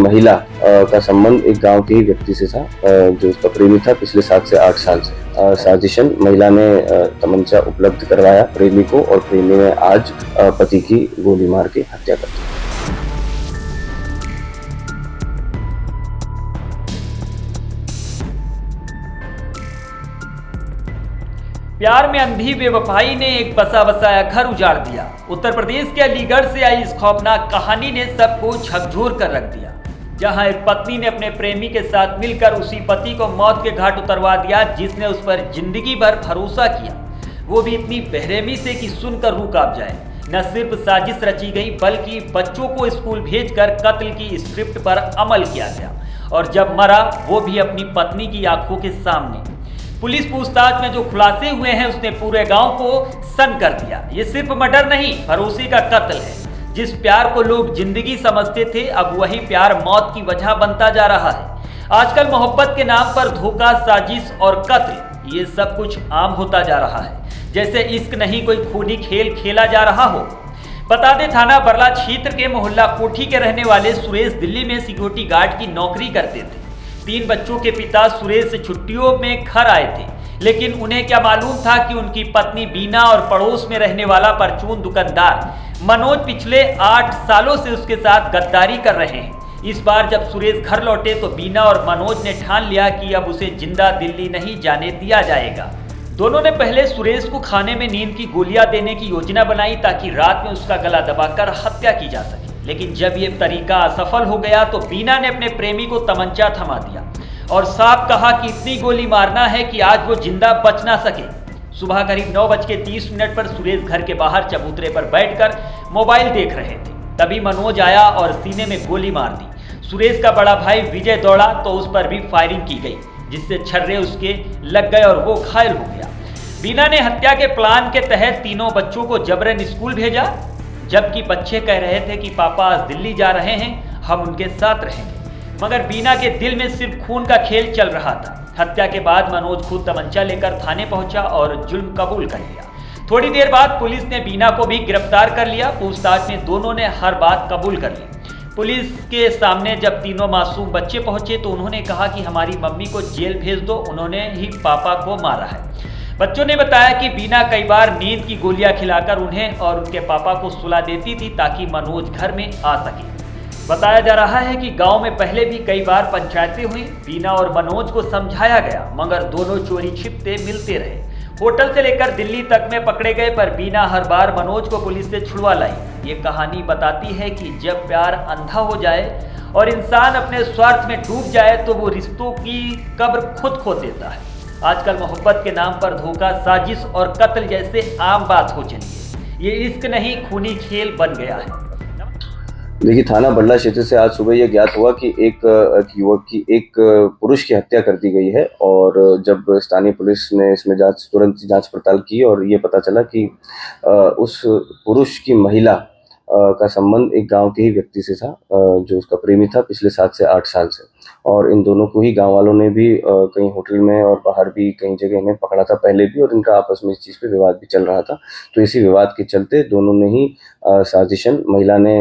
महिला का संबंध एक गांव के ही व्यक्ति से था, जो उसका प्रेमी था पिछले 7 से 8 साल से। साजिशन महिला ने तमंचा उपलब्ध करवाया प्रेमी को, और प्रेमी ने आज पति की गोली मार के हत्या कर दी। प्यार में अंधी बेवफाई ने एक बसा बसाया घर उजाड़ दिया। उत्तर प्रदेश के अलीगढ़ से आई इस खौफनाक कहानी ने सबको झकझोर कर रख दिया, जहां एक पत्नी ने अपने प्रेमी के साथ मिलकर उसी पति को मौत के घाट उतरवा दिया, जिसने उस पर जिंदगी भर भरोसा किया, वो भी इतनी बेरहमी से कि सुनकर रूह कांप जाए। न सिर्फ साजिश रची गई, बल्कि बच्चों को स्कूल भेजकर कत्ल की स्क्रिप्ट पर अमल किया गया, और जब मरा वो भी अपनी पत्नी की आंखों के सामने। पुलिस पूछताछ में जो खुलासे हुए हैं उसने पूरे गांव को सन्न कर दिया। ये सिर्फ मर्डर नहीं, भरोसे का कत्ल है। जिस प्यार को लोग जिंदगी समझते थे, अब वही प्यार मौत की वजह बनता जा रहा है। आजकल मोहब्बत के नाम पर धोखा, साजिश और कत्ल, ये सब कुछ आम होता जा रहा है, जैसे इश्क नहीं कोई खूनी खेल खेला जा रहा हो। बता दें, थाना बरला क्षेत्र के मोहल्ला कोठी के रहने वाले सुरेश दिल्ली में सिक्योरिटी गार्ड की नौकरी करते थे। 3 बच्चों के पिता सुरेश छुट्टियों में घर आए थे, लेकिन उन्हें क्या मालूम था कि उनकी पत्नी बीना और पड़ोस में रहने वाला परचून दुकानदार मनोज पिछले 8 सालों से उसके साथ गद्दारी कर रहे हैं। इस बार जब सुरेश घर लौटे तो बीना और मनोज ने ठान लिया कि अब उसे जिंदा दिल्ली नहीं जाने दिया जाएगा। दोनों ने पहले सुरेश को खाने में नींद की गोलियां देने की योजना बनाई, ताकि रात में उसका गला दबाकर हत्या की जा सके। लेकिन जब ये तरीका असफल हो गया तो बीना ने अपने प्रेमी को तमंचा थमा दिया और साफ कहा कि इतनी गोली मारना है कि आज वो जिंदा बच ना सके। सुबह करीब 9:30 पर सुरेश घर के बाहर चबूतरे पर बैठकर मोबाइल देख रहे थे, तभी मनोज आया और सीने में गोली मार दी। सुरेश का बड़ा भाई विजय दौड़ा तो उस पर भी फायरिंग की गई, जिससे छर्रे उसके लग गए और वो घायल हो गया। बीना ने हत्या के प्लान के तहत तीनों बच्चों को जबरन स्कूल भेजा, जबकि बच्चे कह रहे थे कि पापा आज दिल्ली जा रहे हैं, हम उनके साथ रहेंगे। मगर बीना के दिल में सिर्फ खून का खेल चल रहा था। हत्या के बाद मनोज खुद तमंचा लेकर थाने पहुंचा और जुल्म कबूल कर लिया। थोड़ी देर बाद पुलिस ने बीना को भी गिरफ्तार कर लिया। पूछताछ में दोनों ने हर बात कबूल कर ली। पुलिस के सामने जब तीनों मासूम बच्चे पहुंचे तो उन्होंने कहा कि हमारी मम्मी को जेल भेज दो, उन्होंने ही पापा को मारा है। बच्चों ने बताया कि बीना कई बार नींद की गोलियां खिलाकर उन्हें और उनके पापा को सुला देती थी, ताकि मनोज घर में आ सके। बताया जा रहा है कि गांव में पहले भी कई बार पंचायतें हुई। बीना और मनोज को समझाया गया, मगर दोनों चोरी छिपते मिलते रहे। होटल से लेकर दिल्ली तक में पकड़े गए, पर बीना हर बार मनोज को पुलिस से छुड़वा लाई। ये कहानी बताती है कि जब प्यार अंधा हो जाए और इंसान अपने स्वार्थ में डूब जाए तो वो रिश्तों की कब्र खुद खोद देता है। आजकल मोहब्बत के नाम पर धोखा, साजिश और कत्ल जैसे आम बात हो चली है। ये इश्क नहीं खूनी खेल बन गया है। देखिए, थाना बरला क्षेत्र से आज सुबह यह ज्ञात हुआ कि एक युवक की एक पुरुष की हत्या कर दी गई है, और जब स्थानीय पुलिस ने इसमें तुरंत जांच पड़ताल की और ये पता चला कि उस पुरुष की महिला का संबंध एक गांव के ही व्यक्ति से था, जो उसका प्रेमी था पिछले 7 से 8 साल से। और इन दोनों को ही गांव वालों ने भी कहीं होटल में और बाहर भी कई जगह इन्हें पकड़ा था पहले भी, और इनका आपस में इस चीज़ पे विवाद भी चल रहा था। तो इसी विवाद के चलते दोनों ने ही साजिशन महिला ने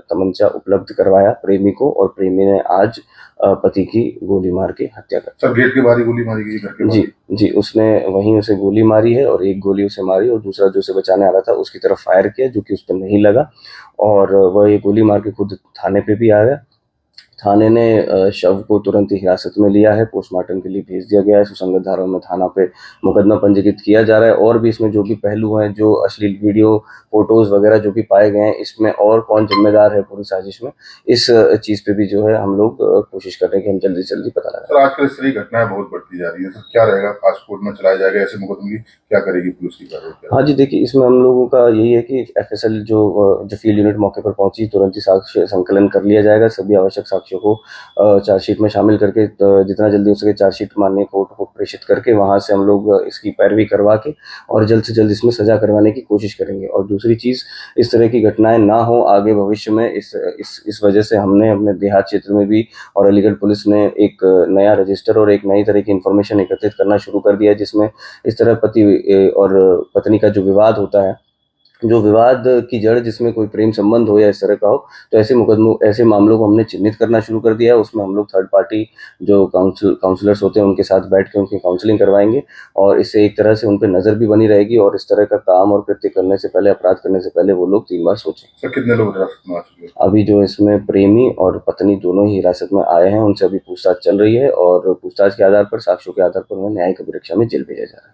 तमंचा उपलब्ध करवाया प्रेमी को, और प्रेमी ने आज पति की गोली मार के हत्या कर दी। सर, गेट के बाहर ही गोली मारी गई घर के बाहर? जी, उसने वहीं उसे गोली मारी है, और एक गोली उसे मारी और दूसरा जो उसे बचाने आ रहा था उसकी तरफ फायर किया, जो कि उस पर नहीं लगा, और वह ये गोली मार के खुद थाने पे भी आया। थाने ने शव को तुरंत ही हिरासत में लिया है, पोस्टमार्टम के लिए भेज दिया गया है। सुसंगत धाराओं में थाना पे मुकदमा पंजीकृत किया जा रहा है। और भी इसमें जो भी पहलू हैं, जो अश्लील वीडियो, फोटोज वगैरह जो भी पाए गए हैं, इसमें और कौन जिम्मेदार है पूरी साजिश में, इस चीज पे भी जो है हम लोग कोशिश कर रहे हैं कि हम जल्दी से जल्दी पता लगाएं। सर, आजकल इस तरह की घटनाएं बहुत बढ़ती जा रही है, सर क्या रहेगा, फास्ट कोर्ट में चलाया जाएगा ऐसे मुकदमे की, क्या करेगी पुलिस की कार्रवाई? हाँ जी, देखिए, इसमें हम लोगों का यही है कि FSL जो फील्ड यूनिट मौके पर पहुंची, तुरंत ही साक्ष्य संकलन कर लिया जाएगा। सभी आवश्यक साक्ष्यों को चार्जशीट में शामिल करके जितना जल्दी हो सके चार्जशीट माननीय कोर्ट को प्रेषित करके वहां से हम लोग इसकी पैरवी करवा के और जल्द से जल्द इसमें सजा करवाने की कोशिश करेंगे। और दूसरी चीज, इस तरह की घटनाएं ना हो आगे भविष्य में, इस वजह से हमने अपने देहात क्षेत्र में भी और अलीगढ़ पुलिस ने एक नया रजिस्टर और एक नई तरह की इंफॉर्मेशन एकत्रित करना शुरू कर दिया है, जिसमें इस तरह पति और पत्नी का जो विवाद होता है जो विवाद की जड़ जिसमें कोई प्रेम संबंध हो या इस तरह का हो, तो ऐसे मामलों को हमने चिन्हित करना शुरू कर दिया है। उसमें हम लोग थर्ड पार्टी जो काउंसलर्स होते हैं उनके साथ बैठ के उनकी काउंसलिंग करवाएंगे और इससे एक तरह से उन पर नज़र भी बनी रहेगी और इस तरह का काम और कृत्य करने से पहले, अपराध करने से पहले वो लोग 3 बार सोचें। सर कितने लोग हिरासत में आ चुके हैं? अभी जो इसमें प्रेमी और पत्नी दोनों ही हिरासत में आए हैं, उनसे अभी पूछताछ चल रही है और पूछताछ के आधार पर, साक्ष्यों के आधार पर उन्हें न्यायिक अभिरक्षा में जेल भेजा जा रहा है।